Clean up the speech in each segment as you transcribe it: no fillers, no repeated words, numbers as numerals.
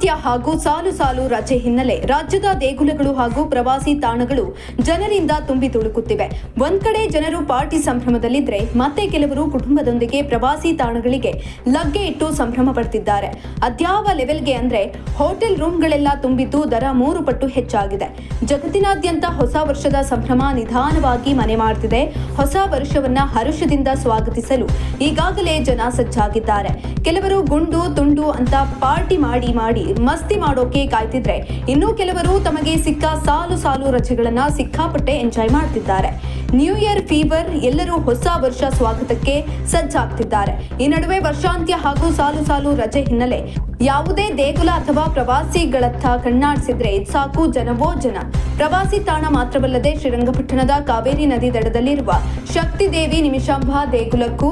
ವರ್ಷಾಂತ್ಯ ಹಾಗೂ ಸಾಲು ಸಾಲು ರಜೆ ಹಿನ್ನೆಲೆ ರಾಜ್ಯದ ದೇಗುಲಗಳು ಹಾಗೂ ಪ್ರವಾಸಿ ತಾಣಗಳು ಜನರಿಂದ ತುಂಬಿ ತುಳುಕುತ್ತಿವೆ. ಒಂದ್ ಕಡೆ ಜನರು ಪಾರ್ಟಿ ಸಂಭ್ರಮದಲ್ಲಿದ್ರೆ ಮತ್ತೆ ಕೆಲವರು ಕುಟುಂಬದೊಂದಿಗೆ ಪ್ರವಾಸಿ ತಾಣಗಳಿಗೆ ಲಗ್ಗೆ ಇಟ್ಟು ಸಂಭ್ರಮ ಪಡ್ತಿದ್ದಾರೆ. ಅದ್ಯಾವ ಲೆವೆಲ್ಗೆ ಅಂದ್ರೆ ಹೋಟೆಲ್ ರೂಮ್ಗಳೆಲ್ಲ ತುಂಬಿದ್ದು ದರ 3 ಪಟ್ಟು ಹೆಚ್ಚಾಗಿದೆ. ಜಗತ್ತಿನಾದ್ಯಂತ ಹೊಸ ವರ್ಷದ ಸಂಭ್ರಮ ನಿಧಾನವಾಗಿ ಮನೆ ಮಾಡ್ತಿದೆ. ಹೊಸ ವರ್ಷವನ್ನ ಹರುಷದಿಂದ ಸ್ವಾಗತಿಸಲು ಈಗಾಗಲೇ ಜನ ಸಜ್ಜಾಗಿದ್ದಾರೆ. ಕೆಲವರು ಗುಂಡು ತುಂಡು ಅಂತ ಪಾರ್ಟಿ ಮಾಡಿ ಮಸ್ತಿ ಮಾಡೋಕೆ ಕಾಯ್ತಿದ್ರೆ, ಇನ್ನು ಕೆಲವರು ತಮಗೆ ಸಿಕ್ಕ ಸಾಲು ಸಾಲು ರಜೆಗಳನ್ನ ಸಿಕ್ಕಾಪಟ್ಟೆ ಎಂಜಾಯ್ ಮಾಡ್ತಿದ್ದಾರೆ. ನ್ಯೂ ಇಯರ್ ಫೀವರ್, ಎಲ್ಲರೂ ಹೊಸ ವರ್ಷ ಸ್ವಾಗತಕ್ಕೆ ಸಜ್ಜಾಗ್ತಿದ್ದಾರೆ. ಈ ನಡುವೆ ವರ್ಷಾಂತ್ಯ ಹಾಗೂ ಸಾಲು ಸಾಲು ರಜೆ ಹಿನ್ನೆಲೆ ಯಾವುದೇ ದೇಗುಲ ಅಥವಾ ಪ್ರವಾಸಿಗಳತ್ತ ಕಣ್ಣಾಡಿಸಿದ್ರೆ ಸಾಕು ಜನವೋ ಜನ. ಪ್ರವಾಸಿ ತಾಣ ಮಾತ್ರವಲ್ಲದೆ ಶ್ರೀರಂಗಪಟ್ಟಣದ ಕಾವೇರಿ ನದಿ ದಡದಲ್ಲಿರುವ ಶಕ್ತಿ ದೇವಿ ನಿಮಿಷಾಂಬ ದೇಗುಲಕ್ಕೂ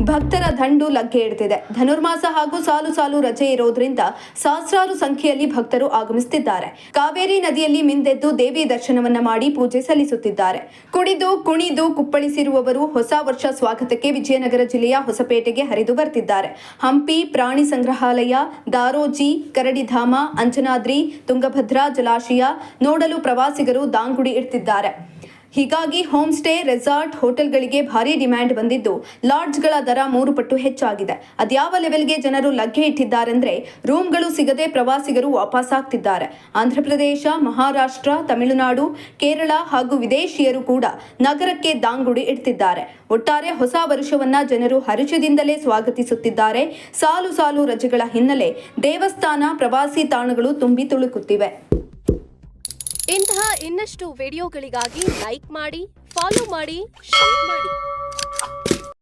ಭಕ್ತರ ದಂಡು ಲಗ್ಗೆ ಇಡ್ತಿದೆ. ಧನುರ್ಮಾಸ ಹಾಗೂ ಸಾಲು ಸಾಲು ರಜೆ ಇರೋದ್ರಿಂದ ಸಹಸ್ರಾರು ಸಂಖ್ಯೆಯಲ್ಲಿ ಭಕ್ತರು ಆಗಮಿಸುತ್ತಿದ್ದಾರೆ. ಕಾವೇರಿ ನದಿಯಲ್ಲಿ ಮಿಂದೆದ್ದು ದೇವಿ ದರ್ಶನವನ್ನ ಮಾಡಿ ಪೂಜೆ ಸಲ್ಲಿಸುತ್ತಿದ್ದಾರೆ. ಕುಡಿದು ಕುಣಿದು ಕುಪ್ಪಳಿಸಿರುವವರು ಹೊಸ ವರ್ಷ ಸ್ವಾಗತಕ್ಕೆ ವಿಜಯನಗರ ಜಿಲ್ಲೆಯ ಹೊಸಪೇಟೆಗೆ ಹರಿದು ಬರ್ತಿದ್ದಾರೆ. ಹಂಪಿ ಪ್ರಾಣಿ ಸಂಗ್ರಹಾಲಯ, ದಾರೋಜಿ, ಕರಡಿಧಾಮ, ಅಂಜನಾದ್ರಿ, ತುಂಗಭದ್ರಾ ಜಲಾಶಯ ನೋಡಲು ಪ್ರವಾಸಿಗರು ದಾಂಗುಡಿ ಇಡ್ತಿದ್ದಾರೆ. ಹೀಗಾಗಿ ಹೋಮ್ ಸ್ಟೇ, ರೆಸಾರ್ಟ್, ಹೋಟೆಲ್ಗಳಿಗೆ ಭಾರಿ ಡಿಮ್ಯಾಂಡ್ ಬಂದಿದ್ದು ಲಾಡ್ಜ್ಗಳ ದರ 3 ಪಟ್ಟು ಹೆಚ್ಚಾಗಿದೆ. ಅದ್ಯಾವ ಲೆವೆಲ್ಗೆ ಜನರು ಲಗ್ಗೆ ಇಟ್ಟಿದ್ದಾರೆಂದ್ರೆ ರೂಮ್ಗಳು ಸಿಗದೆ ಪ್ರವಾಸಿಗರು ವಾಪಸ್ ಆಗ್ತಿದ್ದಾರೆ. ಆಂಧ್ರಪ್ರದೇಶ, ಮಹಾರಾಷ್ಟ್ರ, ತಮಿಳುನಾಡು, ಕೇರಳ ಹಾಗೂ ವಿದೇಶಿಯರು ಕೂಡ ನಗರಕ್ಕೆ ದಾಂಗುಡಿ ಇಡ್ತಿದ್ದಾರೆ. ಒಟ್ಟಾರೆ ಹೊಸ ವರ್ಷವನ್ನ ಜನರು ಹರುಷದಿಂದಲೇ ಸ್ವಾಗತಿಸುತ್ತಿದ್ದಾರೆ. ಸಾಲು ಸಾಲು ರಜೆಗಳ ಹಿನ್ನೆಲೆ ದೇವಸ್ಥಾನ, ಪ್ರವಾಸಿ ತಾಣಗಳು ತುಂಬಿ ತುಳುಕುತ್ತಿವೆ. ಇಂತಹ ಇನ್ನಷ್ಟು ವಿಡಿಯೋಗಳಿಗಾಗಿ ಲೈಕ್ ಮಾಡಿ, ಫಾಲೋ ಮಾಡಿ, ಶೇರ್ ಮಾಡಿ.